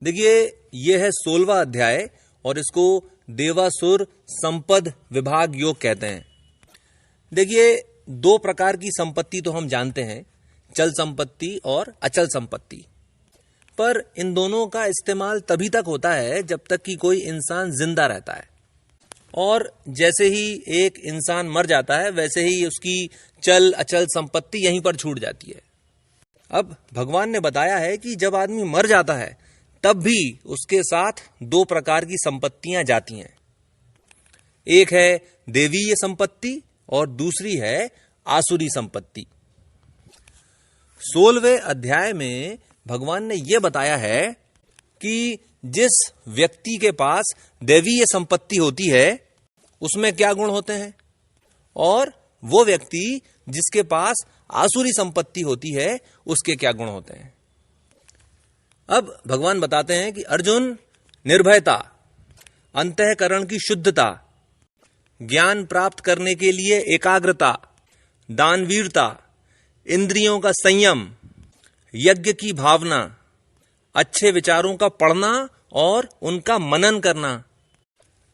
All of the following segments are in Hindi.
देखिए, यह है 16वां अध्याय और इसको देवासुर संपद विभाग योग कहते हैं। देखिए, दो प्रकार की संपत्ति तो हम जानते हैं, चल संपत्ति और अचल संपत्ति। पर इन दोनों का इस्तेमाल तभी तक होता है जब तक कि कोई इंसान जिंदा रहता है, और जैसे ही एक इंसान मर जाता है वैसे ही उसकी चल अचल संपत्ति यहीं पर छूट जाती है। अब भगवान ने बताया है कि जब आदमी मर जाता है तब भी उसके साथ दो प्रकार की संपत्तियां जाती हैं। एक है देवीय संपत्ति और दूसरी है आसुरी संपत्ति। 16वें अध्याय में भगवान ने यह बताया है कि जिस व्यक्ति के पास दैवीय संपत्ति होती है उसमें क्या गुण होते हैं, और वो व्यक्ति जिसके पास आसुरी संपत्ति होती है उसके क्या गुण होते हैं। अब भगवान बताते हैं कि अर्जुन, निर्भयता, अंतःकरण की शुद्धता, ज्ञान प्राप्त करने के लिए एकाग्रता, दानवीरता, इंद्रियों का संयम, यज्ञ की भावना, अच्छे विचारों का पढ़ना और उनका मनन करना,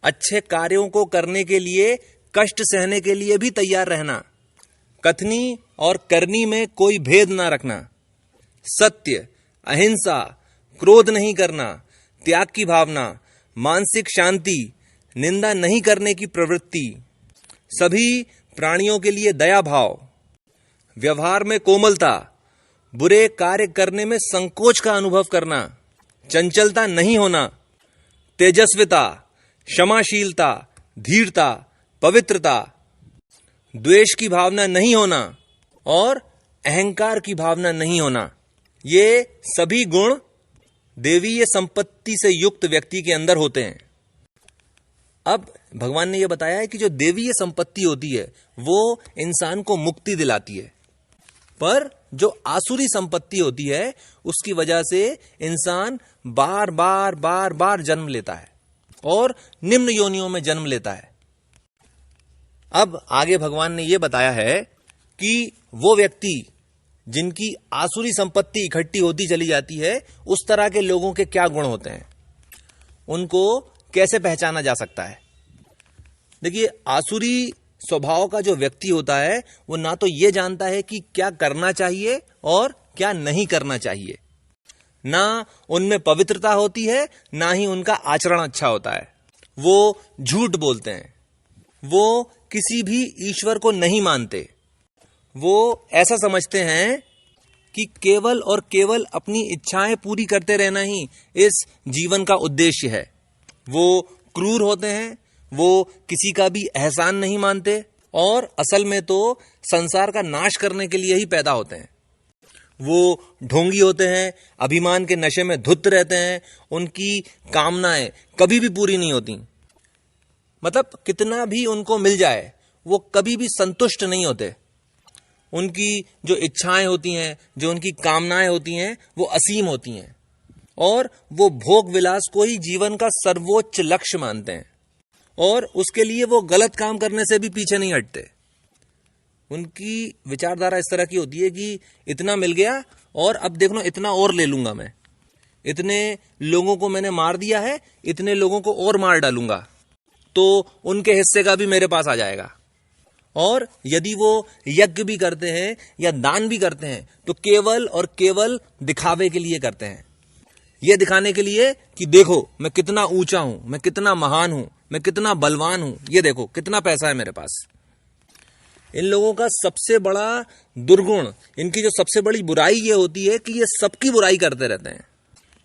अच्छे कार्यों को करने के लिए कष्ट सहने के लिए भी तैयार रहना, कथनी और करनी में कोई भेद ना रखना, सत्य, अहिंसा, क्रोध नहीं करना, त्याग की भावना, मानसिक शांति, निंदा नहीं करने की प्रवृत्ति, सभी प्राणियों के लिए दया भाव, व्यवहार में कोमलता, बुरे कार्य करने में संकोच का अनुभव करना, चंचलता नहीं होना, तेजस्विता, क्षमाशीलता, धीरता, पवित्रता, द्वेष की भावना नहीं होना और अहंकार की भावना नहीं होना। ये सभी गुण देवीय संपत्ति से युक्त व्यक्ति के अंदर होते हैं। अब भगवान ने यह बताया है कि जो देवीय संपत्ति होती है वो इंसान को मुक्ति दिलाती है, पर जो आसुरी संपत्ति होती है उसकी वजह से इंसान बार बार जन्म लेता है और निम्न योनियों में जन्म लेता है। अब आगे भगवान ने यह बताया है कि वो व्यक्ति जिनकी आसुरी संपत्ति इकट्ठी होती चली जाती है उस तरह के लोगों के क्या गुण होते हैं, उनको कैसे पहचाना जा सकता है। देखिए, आसुरी स्वभाव का जो व्यक्ति होता है वो ना तो ये जानता है कि क्या करना चाहिए और क्या नहीं करना चाहिए, ना उनमें पवित्रता होती है, ना ही उनका आचरण अच्छा होता है। वो झूठ बोलते हैं, वो किसी भी ईश्वर को नहीं मानते, वो ऐसा समझते हैं कि केवल और केवल अपनी इच्छाएं पूरी करते रहना ही इस जीवन का उद्देश्य है। वो क्रूर होते हैं, वो किसी का भी एहसान नहीं मानते और असल में तो संसार का नाश करने के लिए ही पैदा होते हैं। वो ढोंगी होते हैं, अभिमान के नशे में धुत रहते हैं, उनकी कामनाएं कभी भी पूरी नहीं होती। मतलब कितना भी उनको मिल जाए वो कभी भी संतुष्ट नहीं होते। उनकी जो इच्छाएं होती हैं, जो उनकी कामनाएं होती हैं वो असीम होती हैं और वो भोग विलास को ही जीवन का सर्वोच्च लक्ष्य मानते हैं और उसके लिए वो गलत काम करने से भी पीछे नहीं हटते। उनकी विचारधारा इस तरह की होती है कि इतना मिल गया और अब देखो इतना और ले लूंगा, मैं इतने लोगों को मैंने मार दिया है, इतने लोगों को और मार डालूंगा तो उनके हिस्से का भी मेरे पास आ जाएगा। और यदि वो यज्ञ भी करते हैं या दान भी करते हैं तो केवल और केवल दिखावे के लिए करते हैं, ये दिखाने के लिए कि देखो मैं कितना ऊंचा हूं, मैं कितना महान हूं, मैं कितना बलवान हूं, ये देखो कितना पैसा है मेरे पास। इन लोगों का सबसे बड़ा दुर्गुण, इनकी जो सबसे बड़ी बुराई ये होती है कि ये सबकी बुराई करते रहते हैं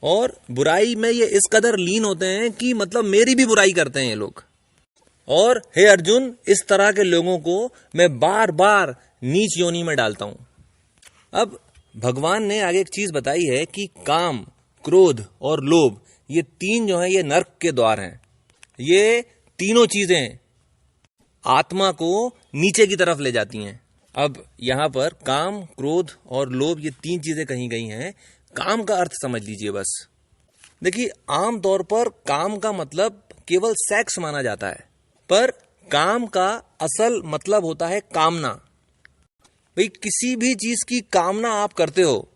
और बुराई में ये इस कदर लीन होते हैं कि मतलब मेरी भी बुराई करते हैं ये लोग। और हे अर्जुन, इस तरह के लोगों को मैं बार बार नीच योनि में डालता हूं। अब भगवान ने आगे एक चीज बताई है कि काम, क्रोध और लोभ, ये तीन जो है ये नर्क के द्वार हैं। ये तीनों चीजें आत्मा को नीचे की तरफ ले जाती हैं। अब यहां पर काम, क्रोध और लोभ ये तीन चीजें कही गई हैं। काम का अर्थ समझ लीजिए बस। देखिए, आमतौर पर काम का मतलब केवल सेक्स माना जाता है, पर काम का असल मतलब होता है कामना। भाई, किसी भी चीज की कामना आप करते हो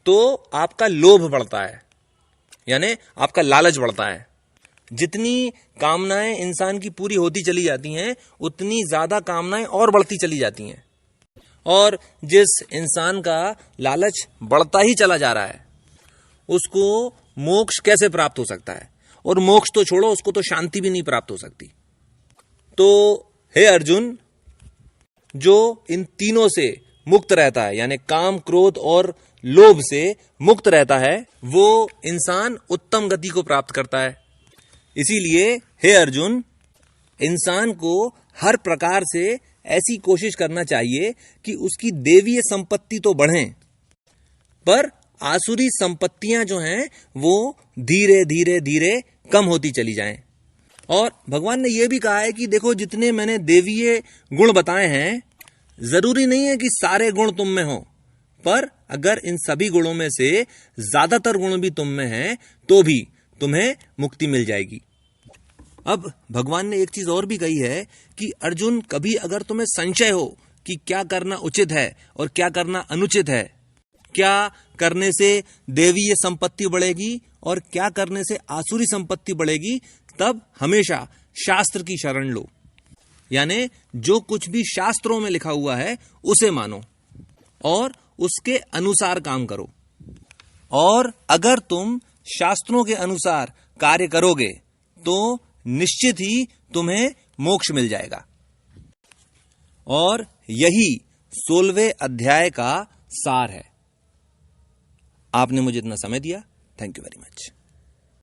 तो आपका लोभ बढ़ता है, यानी आपका लालच बढ़ता है। जितनी कामनाएं इंसान की पूरी होती चली जाती हैं, उतनी ज्यादा कामनाएं और बढ़ती चली जाती हैं। और जिस इंसान का लालच बढ़ता ही चला जा रहा है, उसको मोक्ष कैसे प्राप्त हो सकता है? और मोक्ष तो छोड़ो, उसको तो शांति भी नहीं प्राप्त हो सकती। तो हे अर्जुन, जो इन तीनों से मुक्त रहता है, यानी काम, क्रोध और लोभ से मुक्त रहता है, वो इंसान उत्तम गति को प्राप्त करता है। इसीलिए हे अर्जुन, इंसान को हर प्रकार से ऐसी कोशिश करना चाहिए कि उसकी देवीय संपत्ति तो बढ़े, पर आसुरी संपत्तियां जो हैं वो धीरे धीरे धीरे कम होती चली जाएं। और भगवान ने यह भी कहा है कि देखो, जितने मैंने देवीय गुण बताए हैं, जरूरी नहीं है कि सारे गुण तुम में हो, पर अगर इन सभी गुणों में से ज्यादातर गुण भी तुम में हैं, तो भी तुम्हें मुक्ति मिल जाएगी। अब भगवान ने एक चीज और भी कही है कि अर्जुन, कभी अगर तुम्हें संशय हो कि क्या करना उचित है और क्या करना अनुचित है, क्या करने से देवीय संपत्ति बढ़ेगी और क्या करने से आसुरी संपत्ति बढ़ेगी, तब हमेशा शास्त्र की शरण लो। यानी जो कुछ भी शास्त्रों में लिखा हुआ है उसे मानो और उसके अनुसार काम करो। और अगर तुम शास्त्रों के अनुसार कार्य करोगे तो निश्चित ही तुम्हें मोक्ष मिल जाएगा। और यही 16वें अध्याय का सार है। आपने मुझे इतना समय दिया, थैंक यू वेरी मच।